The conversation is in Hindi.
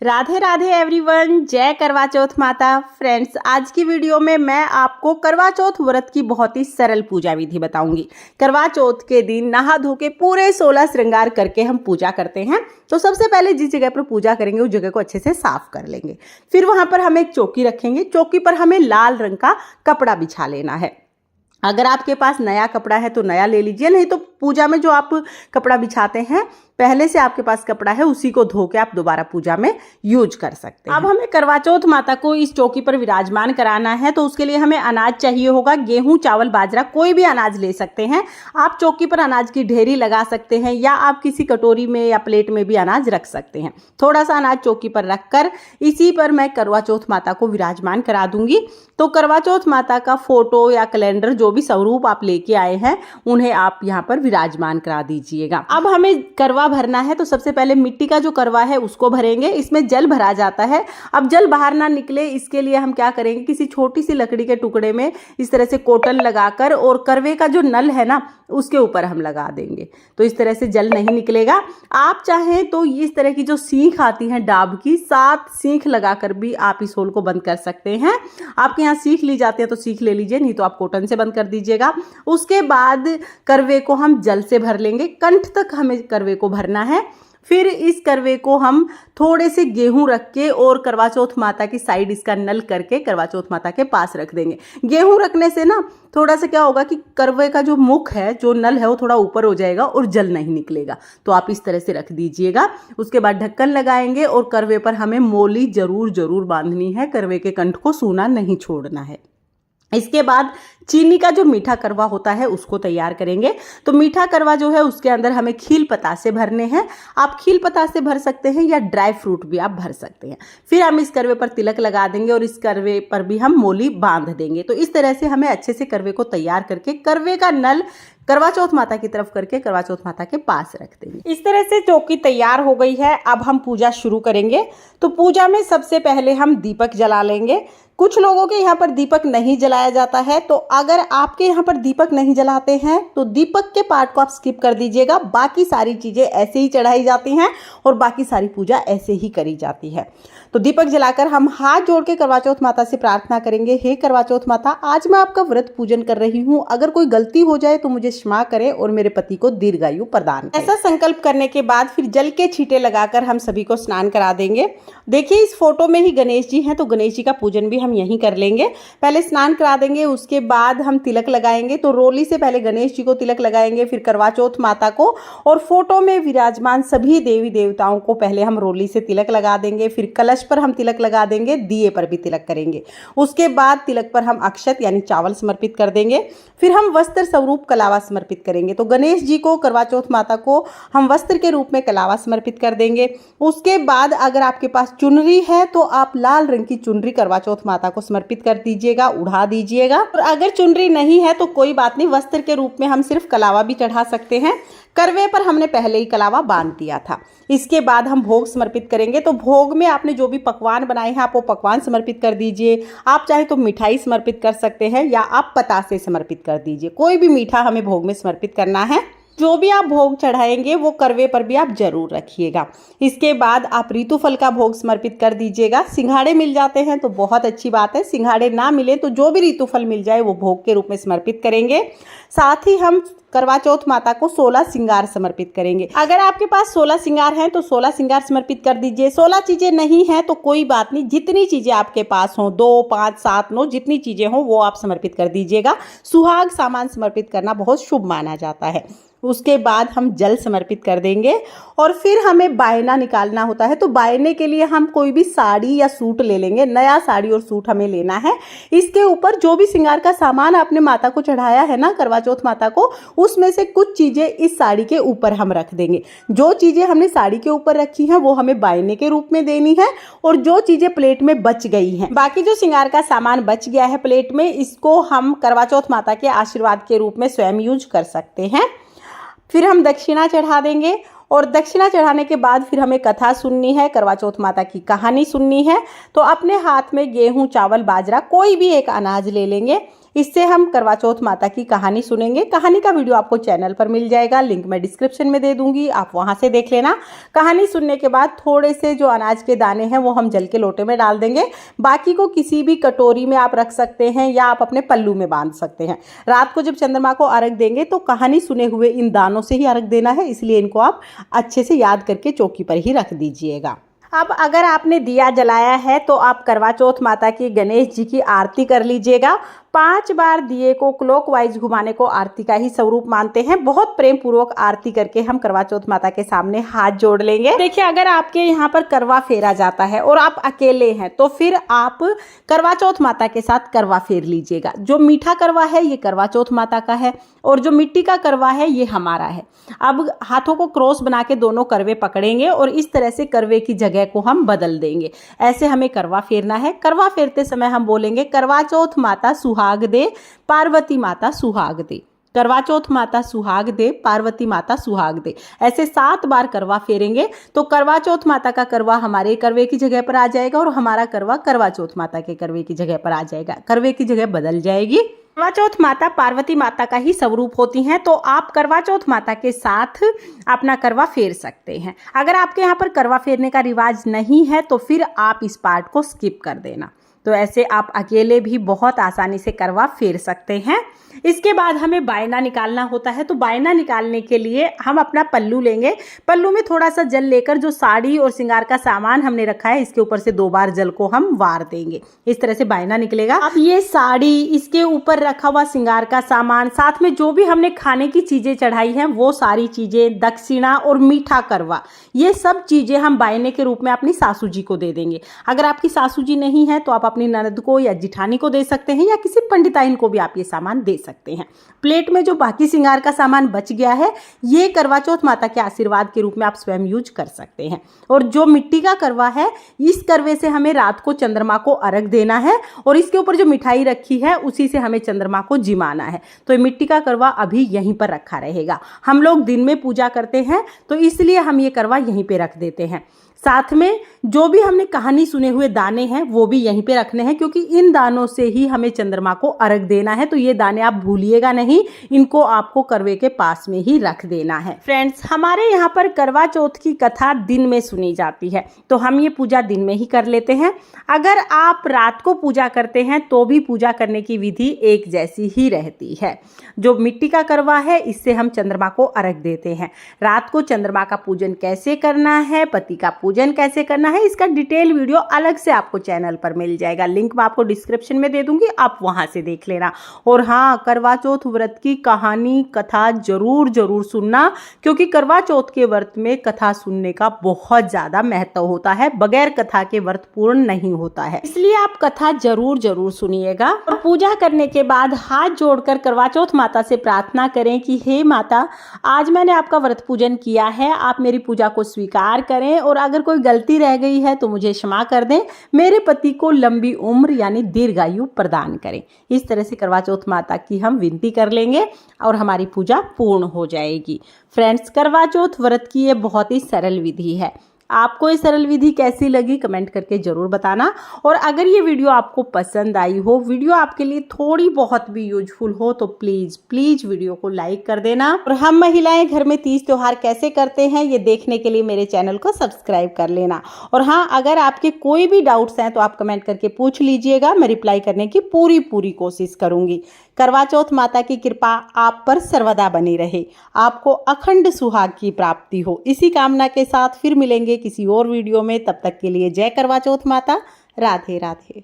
राधे राधे एवरीवन, जय करवा चौथ माता। फ्रेंड्स, आज की वीडियो में मैं आपको करवा चौथ व्रत की बहुत ही सरल पूजा विधि बताऊंगी। करवा चौथ के दिन नहा धो के पूरे 16 श्रृंगार करके हम पूजा करते हैं। तो सबसे पहले जिस जगह पर पूजा करेंगे उस जगह को अच्छे से साफ कर लेंगे। फिर वहां पर हम एक चौकी रखेंगे। चौकी पर हमें लाल रंग का कपड़ा बिछा लेना है। अगर आपके पास नया कपड़ा है तो नया ले लीजिए, नहीं तो पूजा में जो आप कपड़ा बिछाते हैं पहले से आपके पास कपड़ा है उसी को धो के आप दोबारा पूजा में यूज कर सकते हैं। अब हमें करवा चौथ माता को इस चौकी पर विराजमान कराना है, तो उसके लिए हमें अनाज चाहिए होगा। गेहूं, चावल, बाजरा, कोई भी अनाज ले सकते हैं। आप चौकी पर अनाज की ढेरी लगा सकते हैं या आप किसी कटोरी में या प्लेट में भी अनाज रख सकते हैं। थोड़ा सा अनाज चौकी पर रखकर इसी पर मैं करवा चौथ माता को विराजमान करा दूंगी। तो करवा चौथ माता का फोटो या कैलेंडर, जो भी स्वरूप आप लेके आए हैं उन्हें आप यहाँ पर विराजमान करा दीजिएगा। अब हमें करवा भरना है, तो सबसे पहले मिट्टी का जो करवा है उसको भरेंगे। इसमें जल भरा जाता है। अब जल बाहर ना निकले इसके लिए हम क्या करेंगे, किसी छोटी सी लकड़ी के टुकड़े में इस तरह से कॉटन लगाकर और करवे का जो नल है ना उसके ऊपर हम लगा देंगे, तो इस तरह से जल नहीं निकलेगा। आप चाहें तो इस तरह की जो सीख आती है डाब की, 7 सीख लगाकर भी आप इस होल को बंद कर सकते हैं। आपके यहाँ सीख ली जाती है तो सीख ले लीजिए, नहीं तो आप कॉटन से बंद कर दीजिएगा। उसके बाद करवे को हम जल से भर लेंगे। कंठ तक हमें करवे को भरना है। फिर इस करवे को हम थोड़े से गेहूं रख के और करवा चौथ माता की साइड इसका नल करके करवा चौथ माता के पास रख देंगे। गेहूं रखने से ना थोड़ा सा क्या होगा कि करवे का जो मुख है, जो नल है, वो थोड़ा ऊपर हो जाएगा और जल नहीं निकलेगा। तो आप इस तरह से रख दीजिएगा। उसके बाद ढक्कन लगाएंगे और करवे पर हमें मोली जरूर बांधनी है। करवे के कंठ को सूना नहीं छोड़ना है। इसके बाद चीनी का जो मीठा करवा होता है उसको तैयार करेंगे। तो मीठा करवा जो है उसके अंदर हमें खील पतासे भरने हैं। आप खील पतासे भर सकते हैं या ड्राई फ्रूट भी आप भर सकते हैं। फिर हम इस करवे पर तिलक लगा देंगे और इस करवे पर भी हम मोली बांध देंगे। तो इस तरह से हमें अच्छे से करवे को तैयार करके करवे का नल करवा चौथ माता की तरफ करके करवा चौथ माता के पास रख देंगे। इस तरह से चौकी तैयार हो गई है। अब हम पूजा शुरू करेंगे। तो पूजा में सबसे पहले हम दीपक जला लेंगे। कुछ लोगों के यहाँ पर दीपक नहीं जलाया जाता है, तो अगर आपके यहाँ पर दीपक नहीं जलाते हैं तो दीपक के पार्ट को आप स्किप कर दीजिएगा। बाकी सारी चीजें ऐसे ही चढ़ाई जाती हैं और बाकी सारी पूजा ऐसे ही करी जाती है। तो दीपक जलाकर हम हाथ जोड़ के करवा चौथ माता से प्रार्थना करेंगे, हे करवा चौथ माता, आज मैं आपका व्रत पूजन कर रही हूँ। अगर कोई गलती हो जाए तो मुझे क्षमा करें और मेरे पति को दीर्घायु प्रदान करें। ऐसा संकल्प करने के बाद फिर जल के छींटे लगाकर हम सभी को स्नान करा देंगे। देखिए इस फोटो में ही गणेश जी हैं, तो गणेश जी का पूजन भी हम यहीं कर लेंगे। पहले स्नान करा देंगे, उसके बाद हम तिलक लगाएंगे। तो रोली से पहले गणेश जी को तिलक लगाएंगे, फिर करवा चौथ माता को, और फोटो में विराजमान सभी देवी देवताओं को पहले हम रोली से तिलक लगा देंगे। फिर कलश पर हम तिलक लगा देंगे, दिए पर भी तिलक करेंगे। उसके बाद तिलक पर हम अक्षत यानी चावल समर्पित कर देंगे। फिर हम वस्त्र स्वरूप कलावा समर्पित करेंगे। तो गणेश जी को, करवा चौथ माता को हम वस्त्र के रूप में कलावा समर्पित कर देंगे। उसके बाद अगर आपके पास चुनरी है तो आप लाल रंग की चुनरी करवा चौथ माता को समर्पित कर दीजिएगा, उड़ा दीजिएगा। और अगर चुनरी नहीं है तो कोई बात नहीं, वस्त्र के रूप में हम सिर्फ कलावा भी चढ़ा सकते हैं। करवे पर हमने पहले ही कलावा बांध दिया था। इसके बाद हम भोग समर्पित करेंगे। तो भोग में आपने जो भी पकवान बनाए हैं आप वो पकवान समर्पित कर दीजिए। आप चाहे तो मिठाई समर्पित कर सकते हैं या आप पतासे समर्पित कर दीजिए। कोई भी मीठा हमें भोग में समर्पित करना है। जो भी आप भोग चढ़ाएंगे वो करवे पर भी आप जरूर रखिएगा। इसके बाद आप ऋतुफल का भोग समर्पित कर दीजिएगा। सिंघाड़े मिल जाते हैं तो बहुत अच्छी बात है, सिंघाड़े ना मिले तो जो भी ऋतुफल मिल जाए वो भोग के रूप में समर्पित करेंगे। साथ ही हम करवा चौथ माता को 16 श्रृंगार समर्पित करेंगे। अगर आपके पास 16 श्रृंगार हैं तो 16 श्रृंगार समर्पित कर दीजिए। 16 चीजें नहीं हैं तो कोई बात नहीं, जितनी चीजें आपके पास हों, 2, 5, 7, 9 जितनी चीजें हों वो आप समर्पित कर दीजिएगा। सुहाग सामान समर्पित करना बहुत शुभ माना जाता है। उसके बाद हम जल समर्पित कर देंगे और फिर हमें बायना निकालना होता है। तो बायने के लिए हम कोई भी साड़ी या सूट ले लेंगे। नया साड़ी और सूट हमें लेना है। इसके ऊपर जो भी श्रृंगार का सामान आपने माता को चढ़ाया है ना, करवा चौथ माता को, उसमें से कुछ चीजें इस साड़ी के ऊपर हम रख देंगे। जो चीजें हमने साड़ी के ऊपर रखी हैं वो हमें बायने के रूप में देनी है, और जो चीजें प्लेट में बच गई हैं, बाकी जो श्रृंगार का सामान बच गया है प्लेट में, इसको हम करवा चौथ माता के आशीर्वाद के रूप में स्वयं यूज कर सकते हैं। फिर हम दक्षिणा चढ़ा देंगे और दक्षिणा चढ़ाने के बाद फिर हमें कथा सुननी है, करवा चौथ माता की कहानी सुननी है। तो अपने हाथ में गेहूं, चावल, बाजरा, कोई भी एक अनाज ले लेंगे। इससे हम करवा चौथ माता की कहानी सुनेंगे। कहानी का वीडियो आपको चैनल पर मिल जाएगा, लिंक मैं डिस्क्रिप्शन में दे दूंगी, आप वहां से देख लेना। कहानी सुनने के बाद थोड़े से जो अनाज के दाने हैं वो हम जल के लोटे में डाल देंगे, बाकी को किसी भी कटोरी में आप रख सकते हैं या आप अपने पल्लू में बांध सकते हैं। रात को जब चंद्रमा को अर्घ देंगे तो कहानी सुने हुए इन दानों से ही अर्घ देना है, इसलिए इनको आप अच्छे से याद करके चौकी पर ही रख दीजिएगा। अब अगर आपने दिया जलाया है तो आप करवा चौथ माता की गणेश जी की आरती कर लीजिएगा। 5 बार दिए को क्लॉकवाइज घुमाने को आरती का ही स्वरूप मानते हैं। बहुत प्रेम पूर्वक आरती करके हम करवा चौथ माता के सामने हाथ जोड़ लेंगे। देखिए, अगर आपके यहाँ पर करवा फेरा जाता है और आप अकेले हैं तो फिर आप करवा चौथ माता के साथ करवा फेर लीजिएगा। जो मीठा करवा है ये करवा चौथ माता का है और जो मिट्टी का करवा है ये हमारा है। अब हाथों को क्रॉस बना के दोनों करवे पकड़ेंगे और इस तरह से करवे की जगह को हम बदल देंगे। ऐसे हमें करवा फेरना है। करवा फेरते समय हम बोलेंगे करवा चौथ माता सुहाग दे, पार्वती माता सुहाग दे। करवा चौथ माता सुहाग दे, पार्वती माता सुहाग दे। ऐसे 7 बार करवा फेरेंगे तो करवा चौथ माता का करवा हमारे करवे की जगह पर आ जाएगा और हमारा करवा करवा चौथ माता के करवे की जगह पर आ जाएगा। करवे की जगह बदल जाएगी। करवा चौथ माता पार्वती माता का ही स्वरूप होती हैं, तो आप करवा चौथ माता के साथ अपना करवा फेर सकते हैं। अगर आपके यहाँ पर करवा फेरने का रिवाज नहीं है तो फिर आप इस पार्ट को स्किप कर देना। तो ऐसे आप अकेले भी बहुत आसानी से करवा फेर सकते हैं। इसके बाद हमें बायना निकालना होता है, तो बायना निकालने के लिए हम अपना पल्लू लेंगे। पल्लू में थोड़ा सा जल लेकर जो साड़ी और श्रृंगार का सामान हमने रखा है इसके ऊपर से 2 बार जल को हम वार देंगे। इस तरह से बायना निकलेगा। अब ये साड़ी, इसके ऊपर रखा हुआ श्रृंगार का सामान, साथ में जो भी हमने खाने की चीजें चढ़ाई हैं वो सारी चीजें, दक्षिणा और मीठा करवा, ये सब चीजें हम बायने के रूप में अपनी सासू जी को दे देंगे। अगर आपकी सासू जी नहीं है तो आप अपनी ननद को या जिठानी को दे सकते हैं या किसी पंडिताइन को भी आप ये सामान दे सकते हैं। प्लेट में जो बाकी श्रृंगार का सामान बच गया है ये करवा चौथ माता के आशीर्वाद के रूप में आप स्वयं यूज कर सकते हैं। और जो मिट्टी का करवा है इस करवे से हमें रात को चंद्रमा को अर्घ देना है और इसके ऊपर जो मिठाई रखी है उसी से हमें चंद्रमा को जिमाना है। तो ये मिट्टी का करवा अभी यहीं पर रखा रहेगा। हम लोग दिन में पूजा करते हैं तो इसलिए हम ये करवा यहीं पे रख देते हैं। साथ में जो भी हमने कहानी सुने हुए दाने हैं वो भी यहीं पे रखने हैं, क्योंकि इन दानों से ही हमें चंद्रमा को अर्घ देना है। तो ये दाने आप भूलिएगा नहीं, इनको आपको करवे के पास में ही रख देना है। फ्रेंड्स, हमारे यहाँ पर करवा चौथ की कथा दिन में सुनी जाती है तो हम ये पूजा दिन में ही कर लेते हैं। अगर आप रात को पूजा करते हैं तो भी पूजा करने की विधि एक जैसी ही रहती है। जो मिट्टी का करवा है इससे हम चंद्रमा को अर्घ देते हैं। रात को चंद्रमा का पूजन कैसे करना है, पति का पूजन कैसे करना है, इसका डिटेल वीडियो अलग से आपको चैनल पर मिल जाएगा। लिंक मैं आपको डिस्क्रिप्शन में दे दूंगी, आप वहां से देख लेना। और हाँ, करवा चौथ व्रत की कहानी कथा जरूर सुनना, क्योंकि करवा चौथ के व्रत में कथा सुनने का बहुत ज्यादा महत्व होता है। बगैर कथा के व्रत पूर्ण नहीं होता है, इसलिए आप कथा जरूर सुनिएगा। और पूजा करने के बाद हाथ जोड़कर करवा चौथ माता से प्रार्थना करें कि हे माता, आज मैंने आपका व्रत पूजन किया है, आप मेरी पूजा को स्वीकार करें और अगर कोई गलती रह गई है तो मुझे क्षमा कर दें। मेरे पति को लंबी उम्र यानी दीर्घायु प्रदान करें। इस तरह से करवा चौथ माता की हम विनती कर लेंगे और हमारी पूजा पूर्ण हो जाएगी। फ्रेंड्स, करवा चौथ व्रत की ये बहुत ही सरल विधि है। आपको ये सरल विधि कैसी लगी कमेंट करके जरूर बताना। और अगर ये वीडियो आपको पसंद आई हो, वीडियो आपके लिए थोड़ी बहुत भी यूजफुल हो तो प्लीज वीडियो को लाइक कर देना। और हम महिलाएं घर में तीज त्योहार कैसे करते हैं ये देखने के लिए मेरे चैनल को सब्सक्राइब कर लेना। और हाँ, अगर आपके कोई भी डाउट्स हैं तो आप कमेंट करके पूछ लीजिएगा, मैं रिप्लाई करने की पूरी कोशिश करूंगी। करवा चौथ माता की कृपा आप पर सर्वदा बनी रहे, आपको अखंड सुहाग की प्राप्ति हो। इसी कामना के साथ फिर मिलेंगे किसी और वीडियो में। तब तक के लिए जय करवा चौथ माता। राधे राधे।